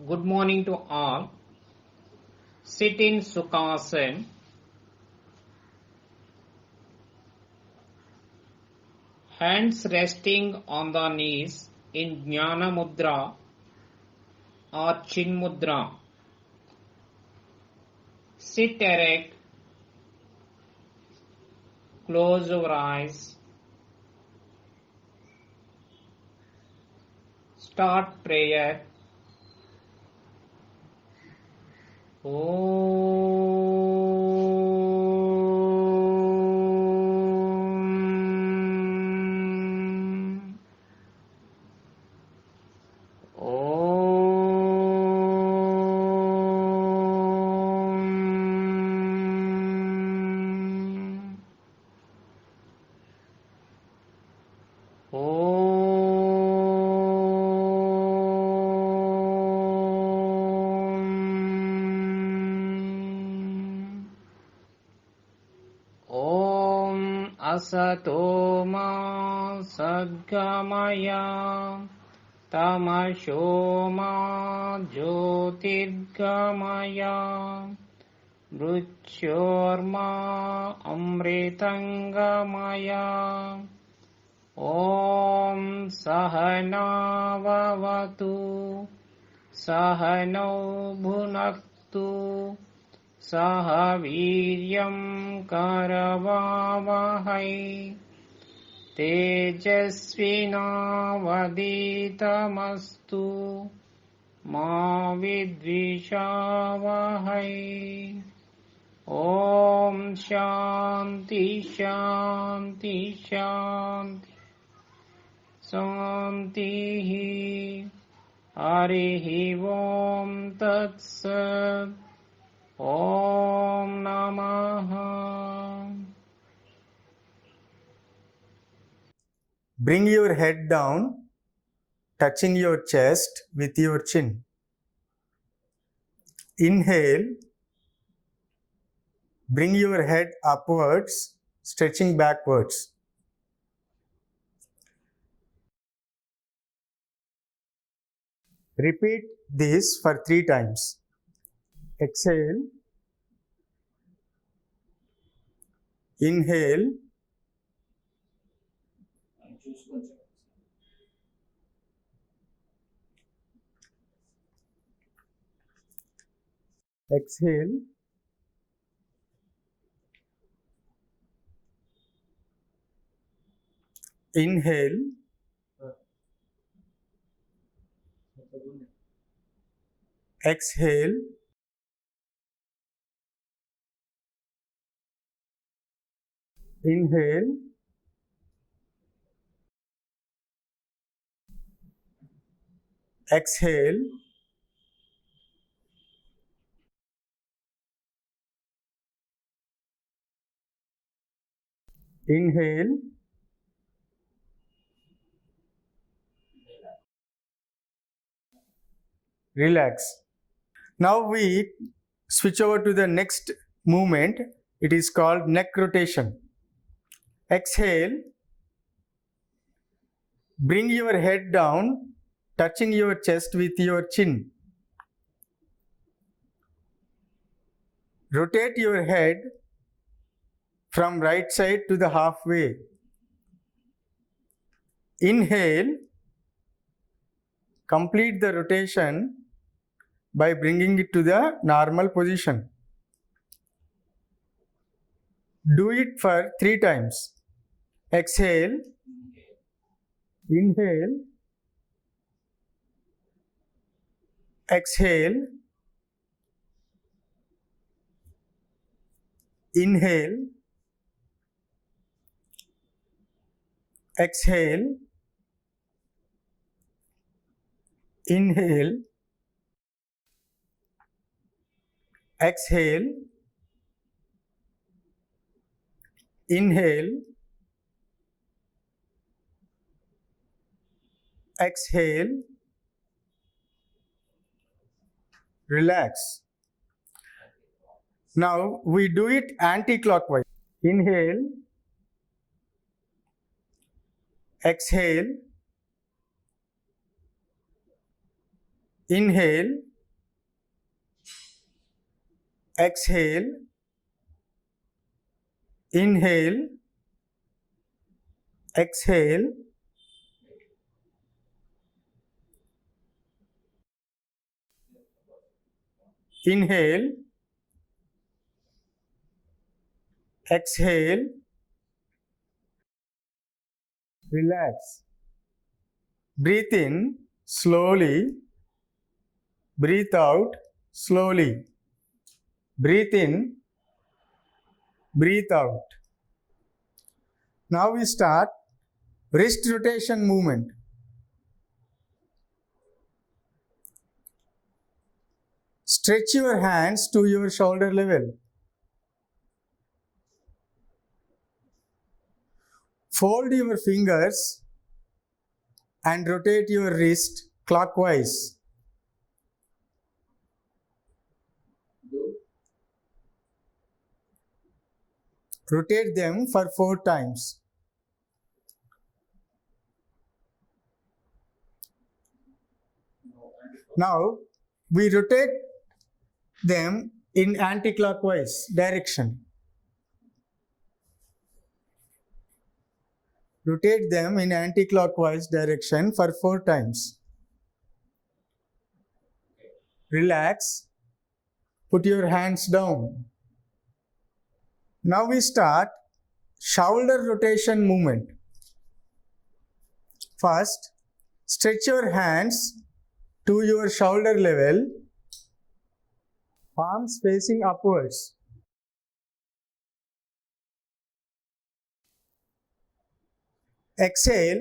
Good morning to all. Sit in Sukhasana. Hands resting on the knees in Jnana Mudra or Chin Mudra. Sit erect. Close your eyes. Start prayer. Asato ma sadgamaya tamasho ma jyotirgamaya mrityorma amritangamaya Om Sahana Vavatu Sahano Bhunaktu Saha Viryam Karavavahai Tejasvinavaditamastu Ma Vidvishavahai Om Shanti Shanti Shanti Santihi Harihi Om Tat Sat Om Namaha. Bring your head down, touching your chest with your chin. Inhale. Bring your head upwards, stretching backwards. Repeat this for 3 times. Exhale. Inhale. Exhale. Inhale. Exhale. Inhale. Exhale. Inhale. Relax. Now we switch over to the next movement. It is called neck rotation. Exhale. Bring your head down, touching your chest with your chin. Rotate your head from right side to the halfway. Inhale. Complete the rotation by bringing it to the normal position. Do it for 3 times. Exhale. Inhale. Exhale. Inhale. Exhale. Inhale. Exhale. Inhale. Exhale. Relax. Now we do it anti-clockwise. Inhale. Exhale. Inhale. exhale, inhale, exhale, inhale, exhale, relax. Breathe in slowly, breathe out slowly. Breathe in, breathe out. Now we start wrist rotation movement. Stretch your hands to your shoulder level. Fold your fingers and rotate your wrist clockwise. Rotate them for 4 times. Now we rotate them in anti-clockwise direction. Rotate them in anti-clockwise direction for 4 times. Relax. Put your hands down. Now we start shoulder rotation movement. First, stretch your hands to your shoulder level, palms facing upwards. Exhale,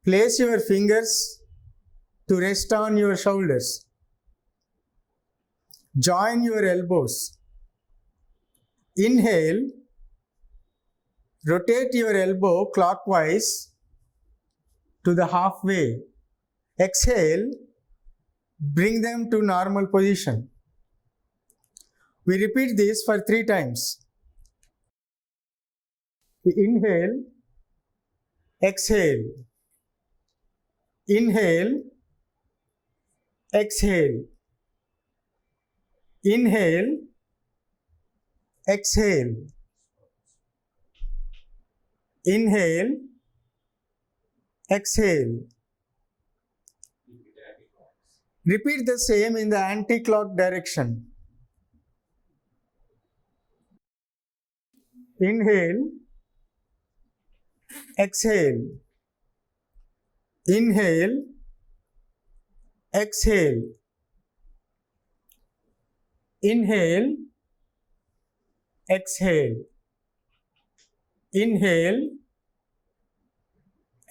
place your fingers to rest on your shoulders. Join your elbows. Inhale, rotate your elbow clockwise to the halfway. Exhale, bring them to normal position. We repeat this for 3 times. We inhale, exhale. Inhale, exhale. Inhale, exhale. Inhale, exhale. Repeat the same in the anti-clock direction. Inhale, exhale. Inhale, exhale. Inhale, exhale. Inhale,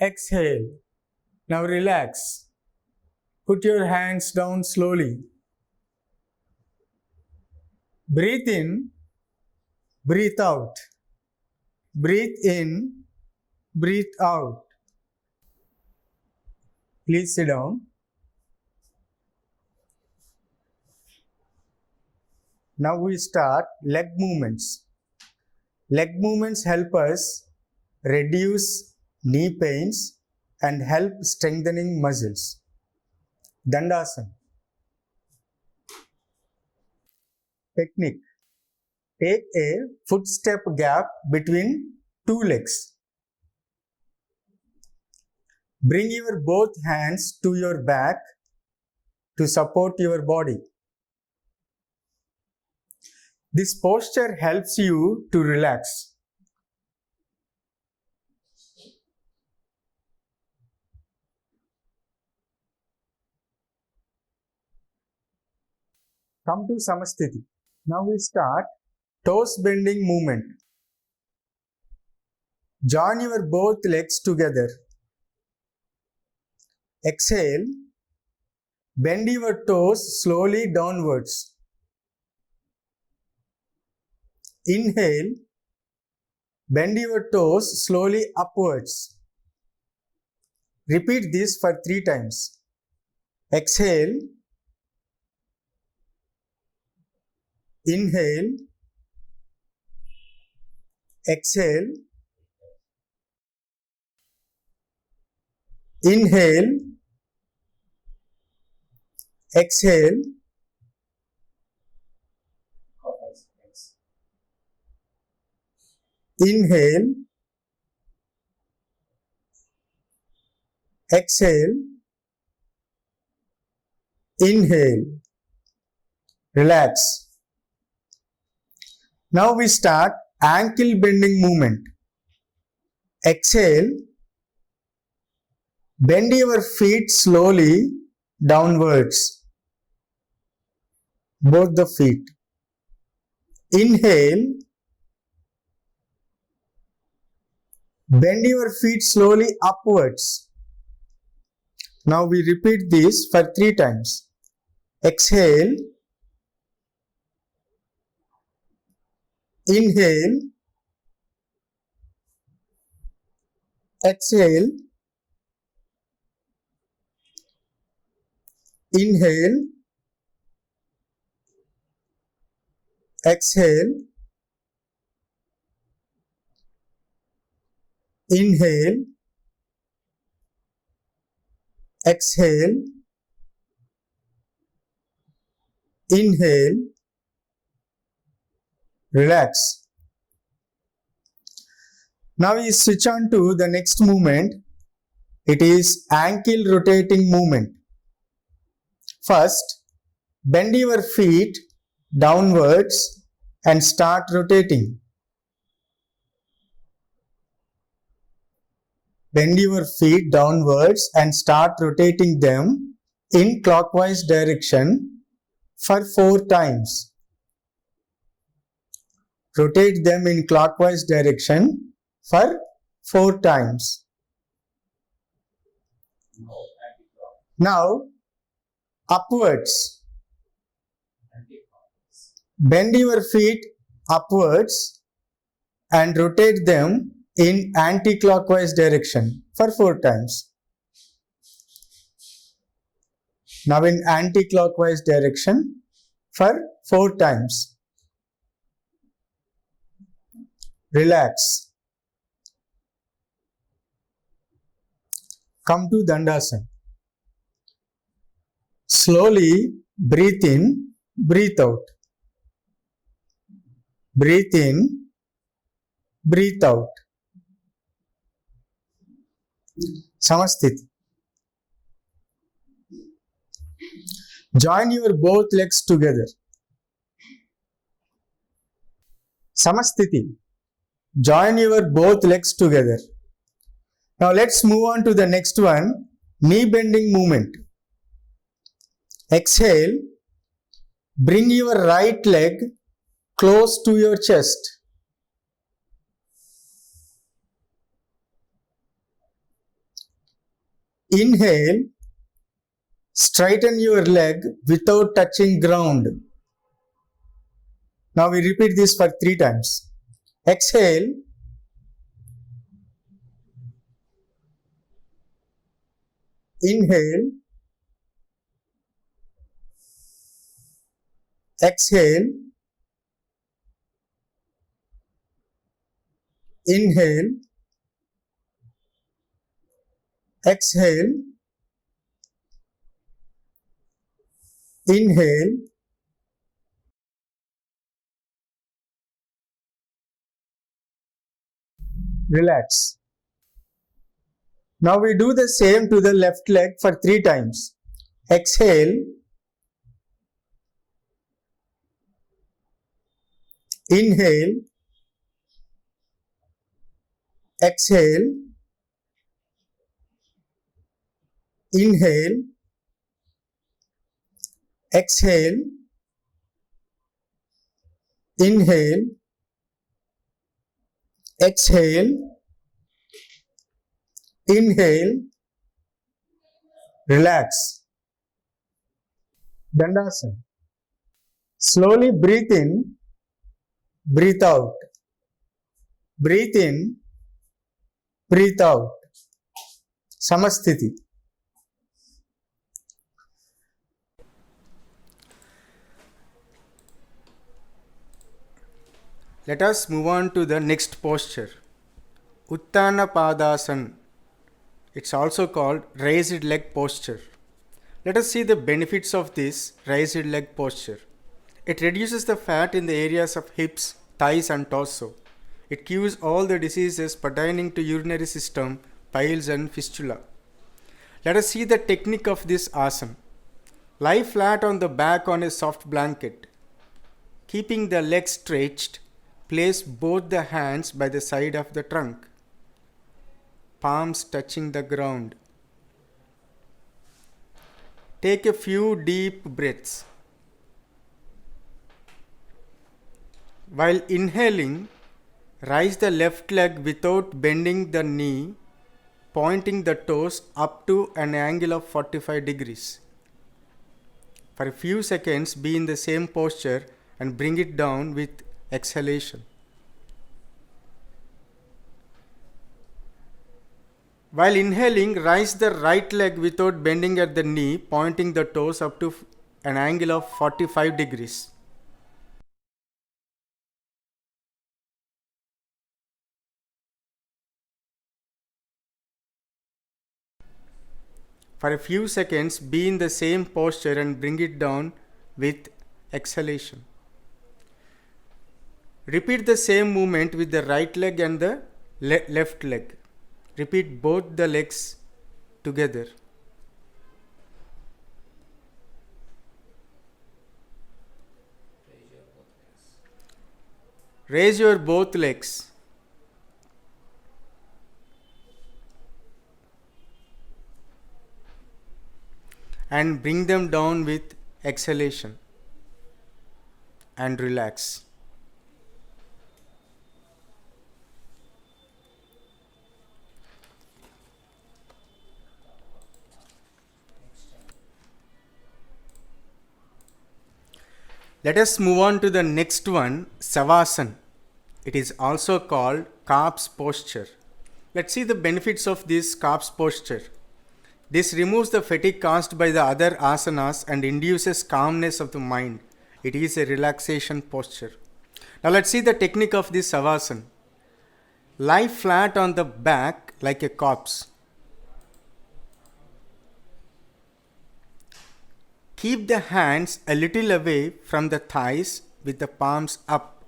exhale. Now relax. Put your hands down slowly. Breathe in, breathe out. Breathe in, breathe out. Please sit down. Now we start leg movements. Leg movements help us reduce knee pains and help strengthening muscles. Dandasana. Technique. Take a footstep gap between 2 legs. Bring your both hands to your back to support your body. This posture helps you to relax. Come to Samasthiti. Now we start toes bending movement. Join your both legs together. Exhale. Bend your toes slowly downwards. Inhale. Bend your toes slowly upwards. Repeat this for 3 times. Exhale. Inhale. Exhale. Inhale. Exhale. Inhale, exhale, inhale, relax. Now we start ankle bending movement. Exhale, bend your feet slowly downwards, both the feet. Inhale, bend your feet slowly upwards. Now we repeat this for 3 times. Exhale, inhale, exhale, inhale, exhale, inhale, exhale, inhale, relax. Now we switch on to the next movement. It is ankle rotating movement. First, bend your feet downwards and start rotating. Bend your feet downwards and start rotating them in clockwise direction for 4 times. Rotate them in clockwise direction for 4 times. Now, upwards. Bend your feet upwards and rotate them in anti-clockwise direction for 4 times. Now in anti-clockwise direction for 4 times. Relax. Come to Dandasana. Slowly breathe in, breathe out. Breathe in, breathe out. Samasthiti. Join your both legs together. Samasthiti. Join your both legs together. Now let's move on to the next one, knee bending movement. Exhale, bring your right leg close to your chest. Inhale, straighten your leg without touching ground. Now we repeat this for 3 times. Exhale, inhale, exhale, inhale, exhale, inhale, relax. Now we do the same to the left leg for 3 times. Exhale, inhale, exhale, inhale, exhale, inhale, exhale, inhale, relax. Dandasana. Slowly breathe in, breathe out. Breathe in, breathe out. Samasthiti. Let us move on to the next posture. Uttana Padasana. It's also called raised leg posture. Let us see the benefits of this raised leg posture. It reduces the fat in the areas of hips, thighs and torso. It cures all the diseases pertaining to urinary system, piles and fistula. Let us see the technique of this asana. Lie flat on the back on a soft blanket. Keeping the legs stretched, place both the hands by the side of the trunk, palms touching the ground. Take a few deep breaths. While inhaling, raise the left leg without bending the knee, pointing the toes up to an angle of 45 degrees. For a few seconds, be in the same posture and bring it down with exhalation. While inhaling, raise the right leg without bending at the knee, pointing the toes up to an angle of 45 degrees. For a few seconds, be in the same posture and bring it down with exhalation. Repeat the same movement with the right leg and the left leg. Repeat both the legs together. Raise your both legs. And bring them down with exhalation and relax. Let us move on to the next one, Savasana. It is also called corpse posture. Let's see the benefits of this corpse posture. This removes the fatigue caused by the other asanas and induces calmness of the mind. It is a relaxation posture. Now let's see the technique of this Savasana. Lie flat on the back like a corpse. Keep the hands a little away from the thighs with the palms up.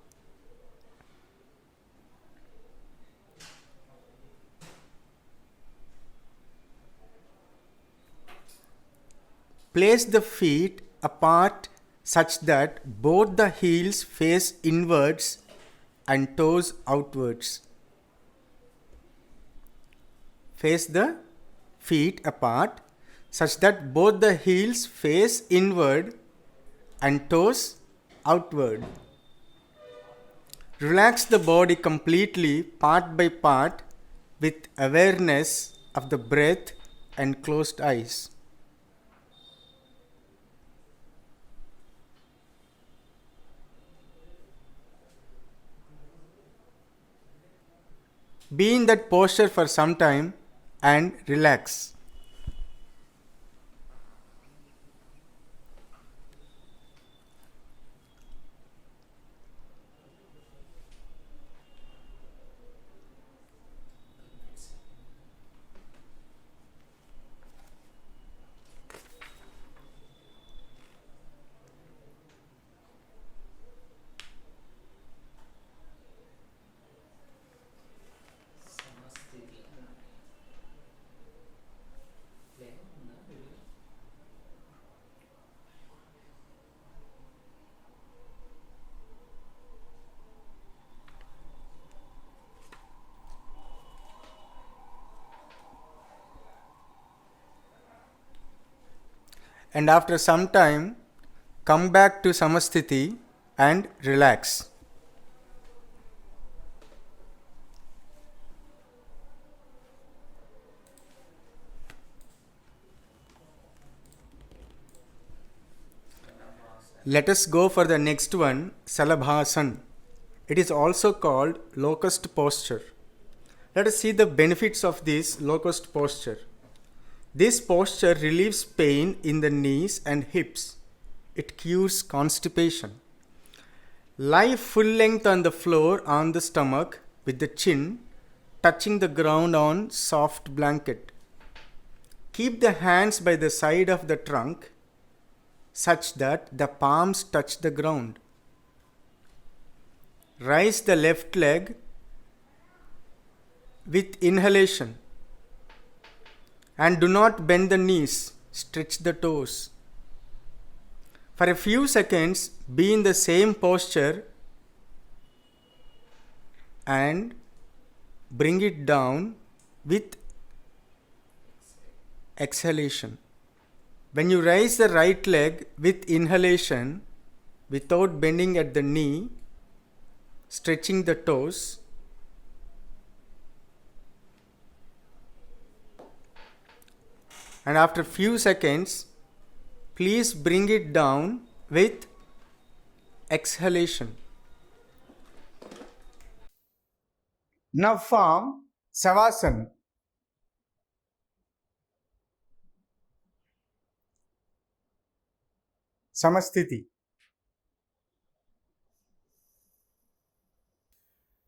Place the feet apart such that both the heels face inwards and toes outwards. Face the feet apart such that both the heels face inward and toes outward. Relax the body completely, part by part, with awareness of the breath and closed eyes. Be in that posture for some time and relax. And after some time, come back to Samasthiti and relax. Let us go for the next one, Salabhasana. It is also called locust posture. Let us see the benefits of this locust posture. This posture relieves pain in the knees and hips. It cures constipation. Lie full length on the floor on the stomach with the chin touching the ground on soft blanket. Keep the hands by the side of the trunk such that the palms touch the ground. Raise the left leg with inhalation. And do not bend the knees, stretch the toes. For a few seconds, be in the same posture and bring it down with exhalation. When you raise the right leg with inhalation, without bending at the knee, stretching the toes, and after few seconds, please bring it down with exhalation. Now form Savasana. Samasthiti.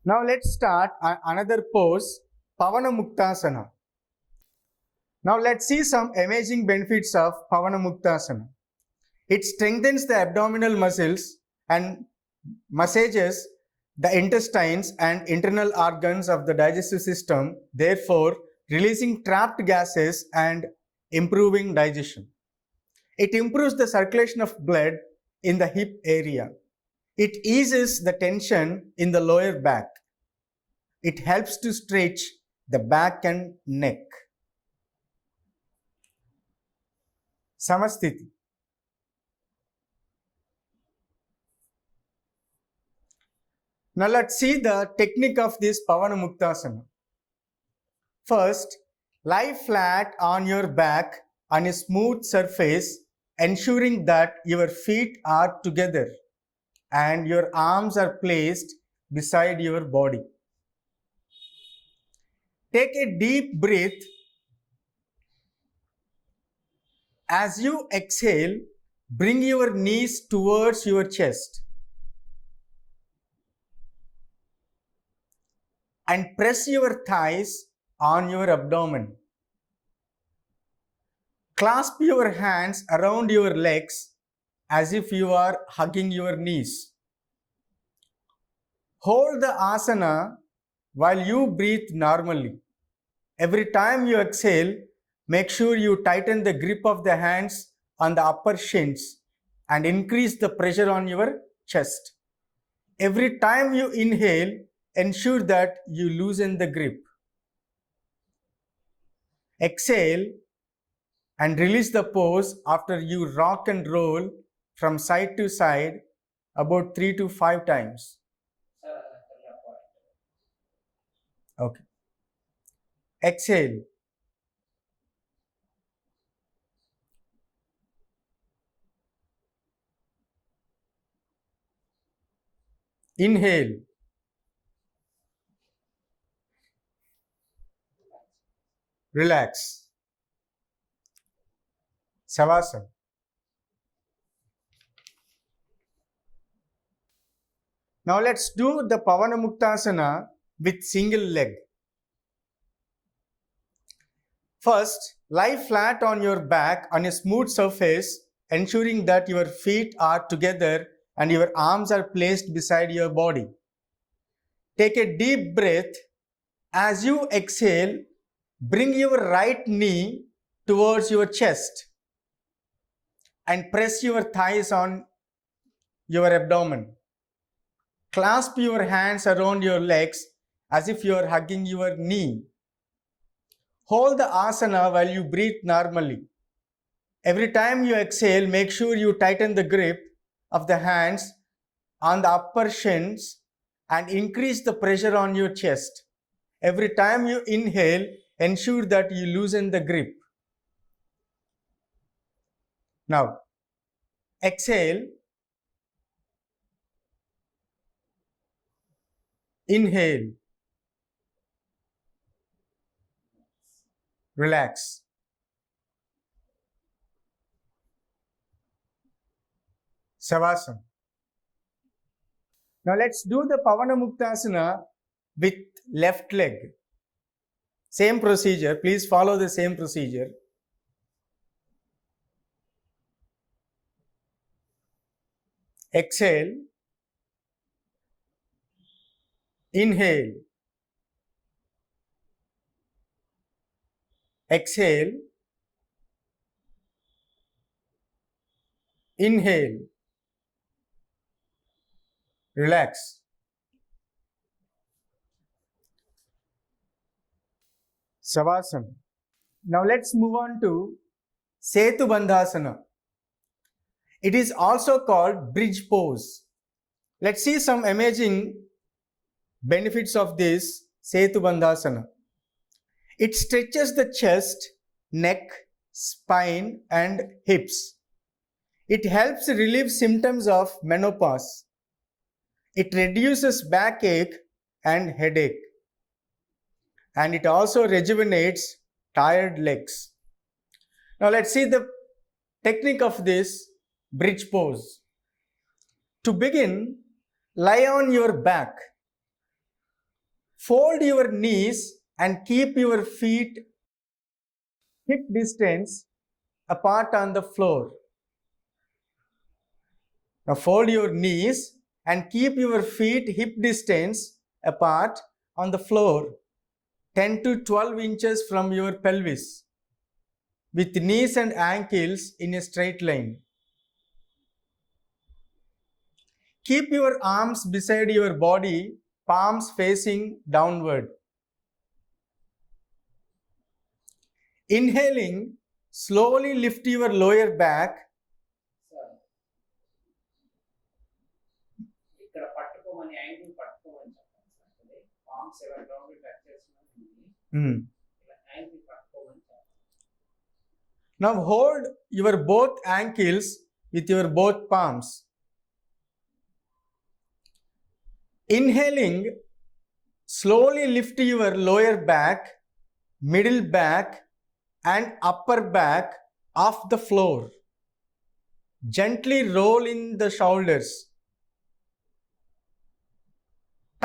Now let's start another pose, Pavana Muktasana. Now let's see some amazing benefits of Pavana Muktasana. It strengthens the abdominal muscles and massages the intestines and internal organs of the digestive system, therefore releasing trapped gases and improving digestion. It improves the circulation of blood in the hip area. It eases the tension in the lower back. It helps to stretch the back and neck. Samasthiti. Now let's see the technique of this Pavana Muktasana. First, lie flat on your back on a smooth surface, ensuring that your feet are together and your arms are placed beside your body. Take a deep breath. As you exhale, bring your knees towards your chest and press your thighs on your abdomen. Clasp your hands around your legs as if you are hugging your knees. Hold the asana while you breathe normally. Every time you exhale, make sure you tighten the grip of the hands on the upper shins and increase the pressure on your chest. Every time you inhale, ensure that you loosen the grip. Exhale and release the pose after you rock and roll from side to side about 3 to 5 times. Okay. Exhale. Inhale. Relax. Savasana. Now let's do the Pavana Muktasana with single leg. First, lie flat on your back on a smooth surface, ensuring that your feet are together and your arms are placed beside your body. Take a deep breath. As you exhale, bring your right knee towards your chest and press your thighs on your abdomen. Clasp your hands around your legs as if you are hugging your knee. Hold the asana while you breathe normally. Every time you exhale, make sure you tighten the grip of the hands on the upper shins and increase the pressure on your chest. Every time you inhale, ensure that you loosen the grip. Now, exhale. Inhale. Relax. Savasana. Now let's do the Pavana Muktasana with left leg. Same procedure. Please follow the same procedure. Exhale. Inhale. exhale, inhale, relax. Savasana. Now let's move on to Setu Bandhasana. It is also called bridge pose. Let's see some amazing benefits of this Setu Bandhasana. It stretches the chest, neck, spine and hips. It helps relieve symptoms of menopause. It reduces backache and headache. And it also rejuvenates tired legs. Now let's see the technique of this bridge pose. To begin, lie on your back. Fold your knees and keep your feet hip distance apart on the floor. Now fold your knees and keep your feet hip distance apart on the floor, 10 to 12 inches from your pelvis, with knees and ankles in a straight line. Keep your arms beside your body, palms facing downward. Inhaling, slowly lift your lower back. ఇక్కడ పట్టుకోమని angle పట్టుకోమని చెప్పండి sir. Palms ఎవరి ground touch చేస్తున్నాను ఇలా angle పట్టుకోమని చెప్పండి. Now hold your both ankles with your both palms. Inhaling, slowly lift your lower back, middle back and upper back off the floor. Gently roll in the shoulders.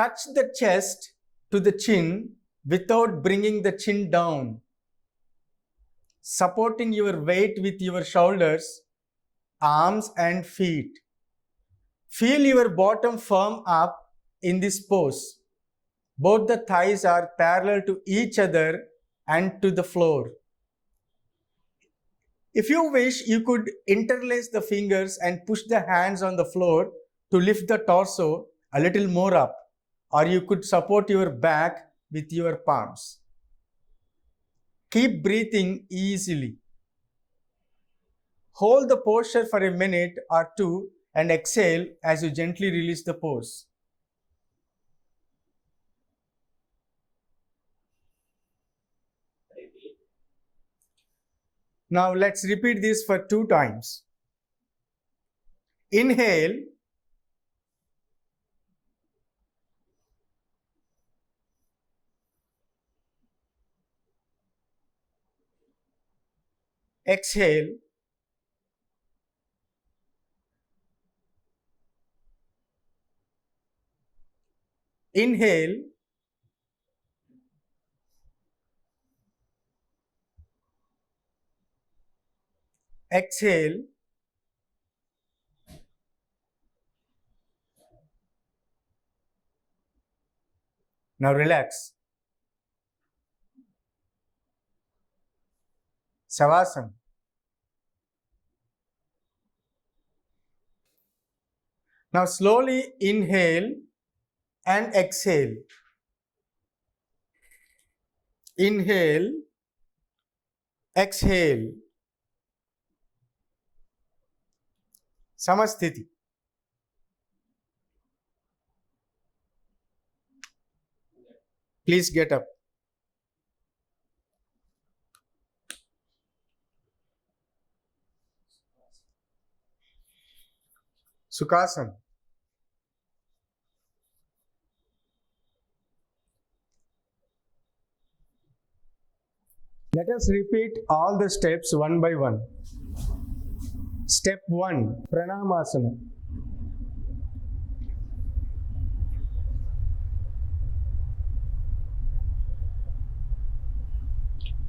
Touch the chest to the chin without bringing the chin down. Supporting your weight with your shoulders, arms and feet. Feel your bottom firm up in this pose. Both the thighs are parallel to each other and to the floor. If you wish, you could interlace the fingers and push the hands on the floor to lift the torso a little more up, or you could support your back with your palms. Keep breathing easily. Hold the posture for a minute or two and exhale as you gently release the pose. Now let's repeat this for 2 times. Inhale. Exhale. Inhale. Exhale. Now relax. Savasana. Now slowly inhale and exhale. Inhale, exhale. Samasthiti. Please get up. Sukhasana. Let us repeat all the steps one by one. Step 1, Pranamasana.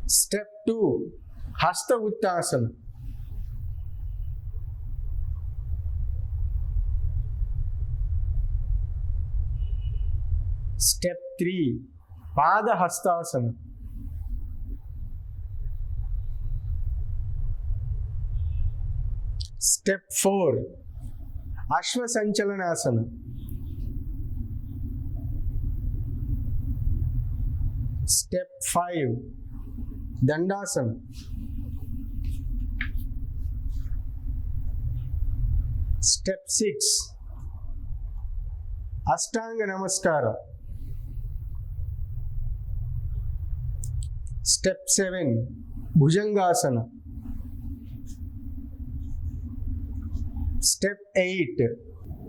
Step 2, Hasta Uttasana. Step 3, Pada Hastasana. Step 4, Ashwa Sanchalanasana. Step 5, Dandasana. Step 6, Ashtanga Namaskara. Step 7, Bhujangasana. Step 8,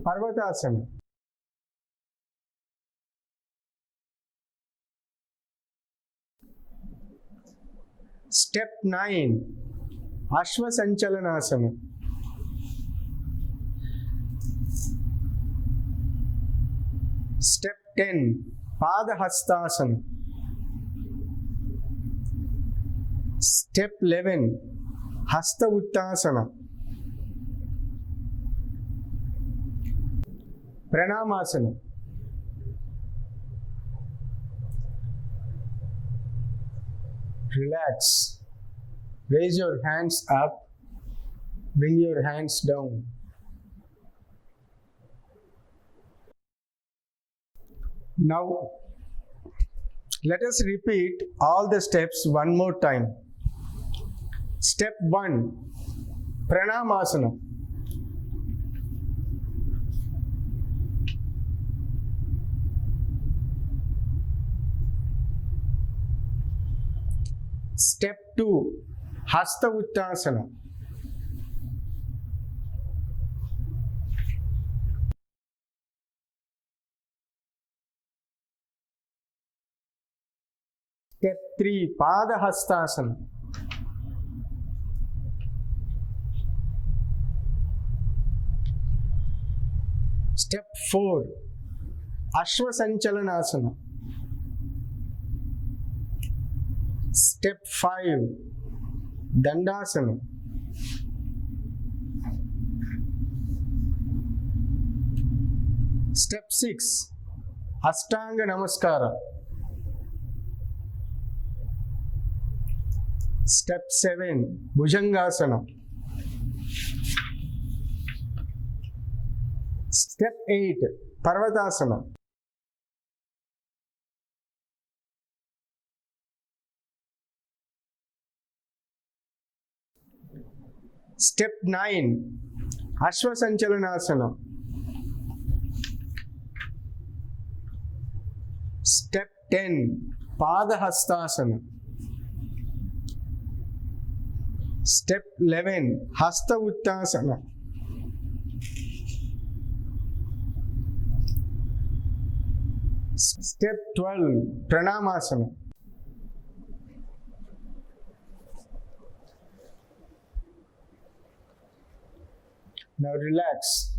Parvatasana. Step 9, Ashwa Sanchalanasana. Step 10, Padahastasana. Step 11, Hasta Uttasana. Pranamasana. Relax. Raise your hands up. Bring your hands down. Now, let us repeat all the steps one more time. Step 1, Pranamasana. Step 2, Hasta Uttasana. Step 3, Padahastasana. Step 4, Ashwa Sanchalanasana. Step 5, Dandasana. Step 6, Ashtanga Namaskara. Step 7, Bhujangasana. Step 8, Parvatasana. Step 9, Ashwa Sanchalanasana. Step 10, Padahastasana. Step 11, Hasta Uttasana. Step 12, Pranamasana. Now relax.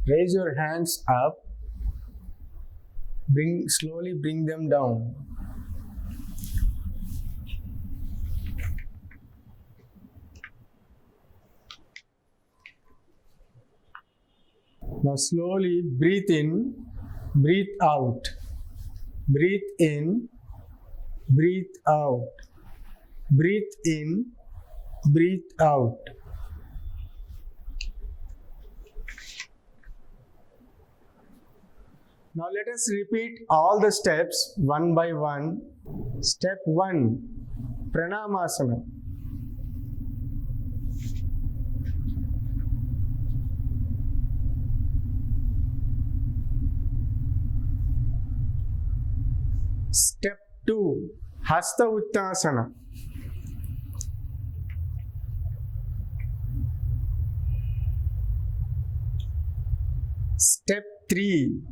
Raise your hands up. Slowly bring them down. Now slowly breathe in, breathe out. Breathe in, breathe out. Breathe in, breathe out. Now let us repeat all the steps one by one. Step 1, Pranamasana. Step 2, Hasta Uttasana. Step 3,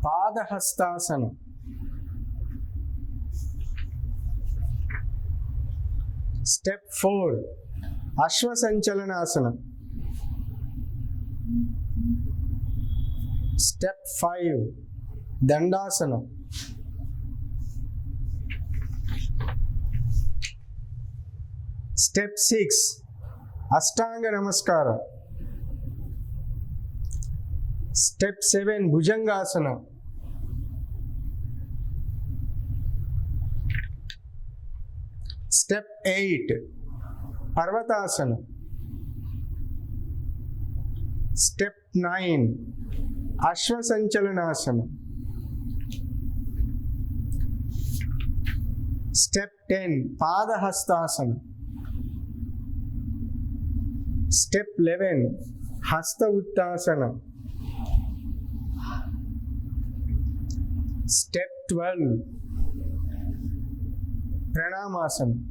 Padahastasana. Step 4, Ashwa Sanchalanasana. Step 5, Dandasana. Step 6, Ashtanga Namaskara. Step 7, Bhujangasana. Step 8, Parvatasana. Step 9, Ashwasanchalanasana. Step 10, Padahastasana. Step 11, Hasta Uttasana. Step 12, Pranamasana.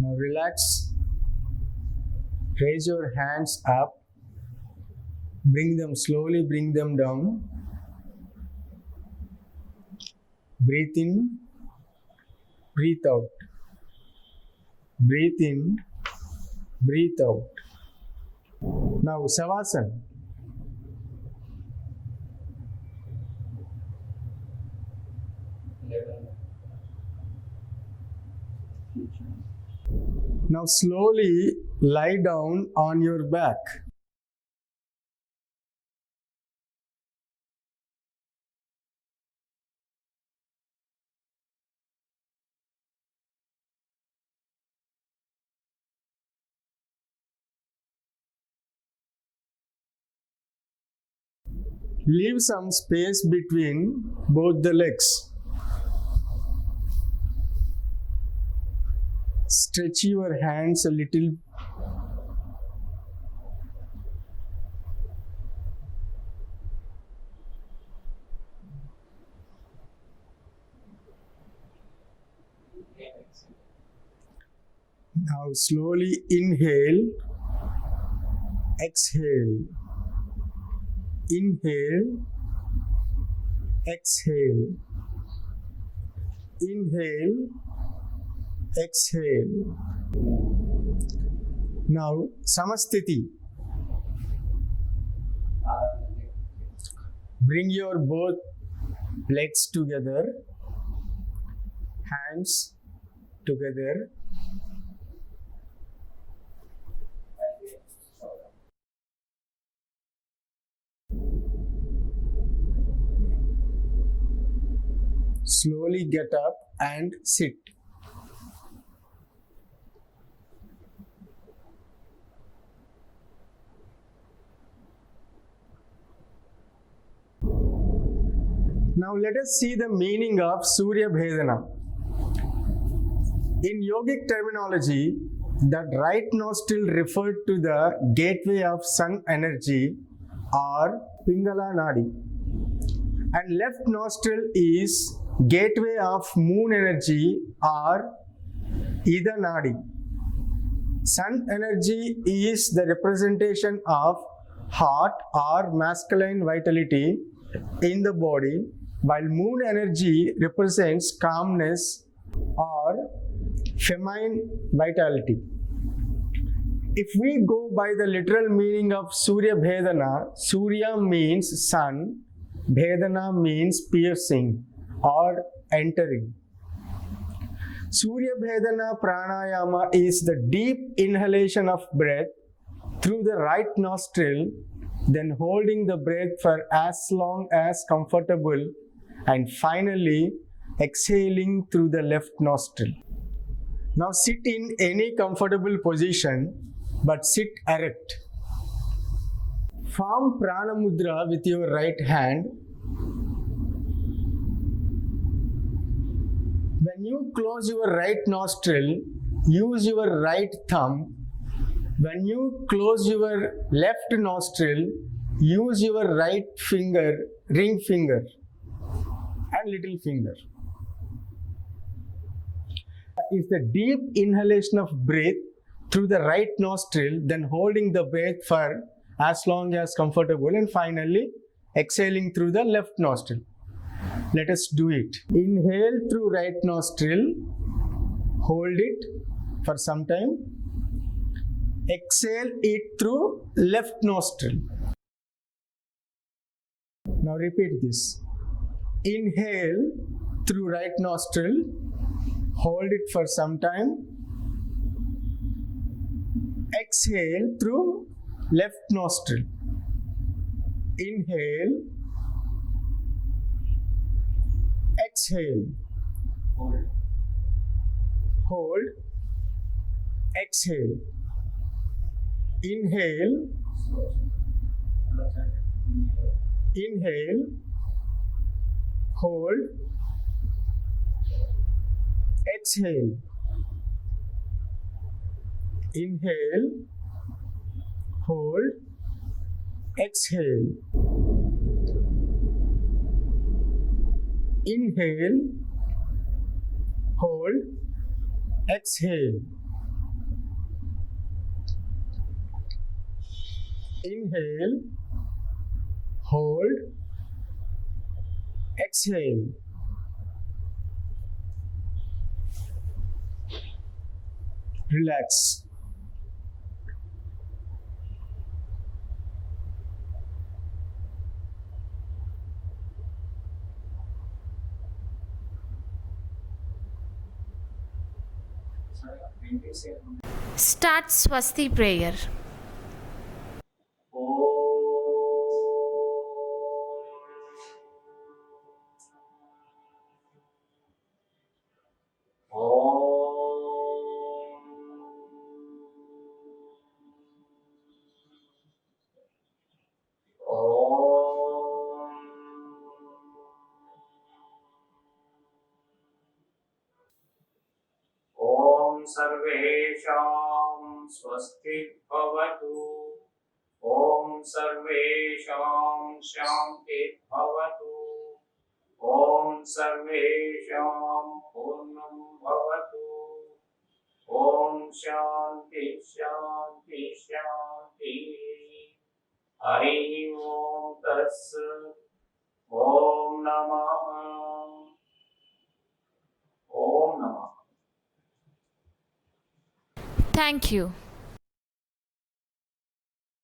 Now relax, raise your hands up, bring them slowly, bring them down. Breathe in, breathe out. Breathe in, breathe out. Now Savasana. Now slowly lie down on your back. Leave some space between both the legs. Stretch your hands a little. Now slowly inhale, exhale. Inhale, exhale. Inhale, exhale. Now Samasthiti. Bring your both legs together, hands together. Slowly get up and sit. Now let us see the meaning of Surya Bhedana. In yogic terminology, the right nostril referred to the gateway of sun energy or Pingala Nadi, and left nostril is gateway of moon energy or Ida Nadi. Sun energy is the representation of heart or masculine vitality in the body, while moon energy represents calmness or feminine vitality. If we go by the literal meaning of Surya Bhedana, Surya means sun, Bhedana means piercing or entering. Surya Bhedana Pranayama is the deep inhalation of breath through the right nostril, then holding the breath for as long as comfortable, and finally exhaling through the left nostril. Now sit in any comfortable position, but sit erect. Form Prana Mudra with your right hand. When you close your right nostril, use your right thumb. When you close your left nostril, use your right finger, ring finger, and little finger. Is the deep inhalation of breath through the right nostril, then holding the breath for as long as comfortable, and finally exhaling through the left nostril. Let us do it. Inhale through right nostril, hold it for some time. Exhale it through left nostril. Now repeat this. Inhale through right nostril, hold it for some time. Exhale through left nostril. Inhale. Exhale. Hold. exhale. Inhale, inhale, hold, exhale. Inhale, hold, exhale. Inhale, hold, exhale. Inhale, hold, exhale. Relax. Start Swasti prayer. ॐ सर्वेषां स्वस्ति भवतु। ॐ सर्वेषां शान्ति भवतु। ॐ सर्वेषां पूर्णं भवतु। ॐ शान्ति शान्ति शान्ति। हरि ओम तत्सत्। ओम नमः। ओम नमः। Thank you.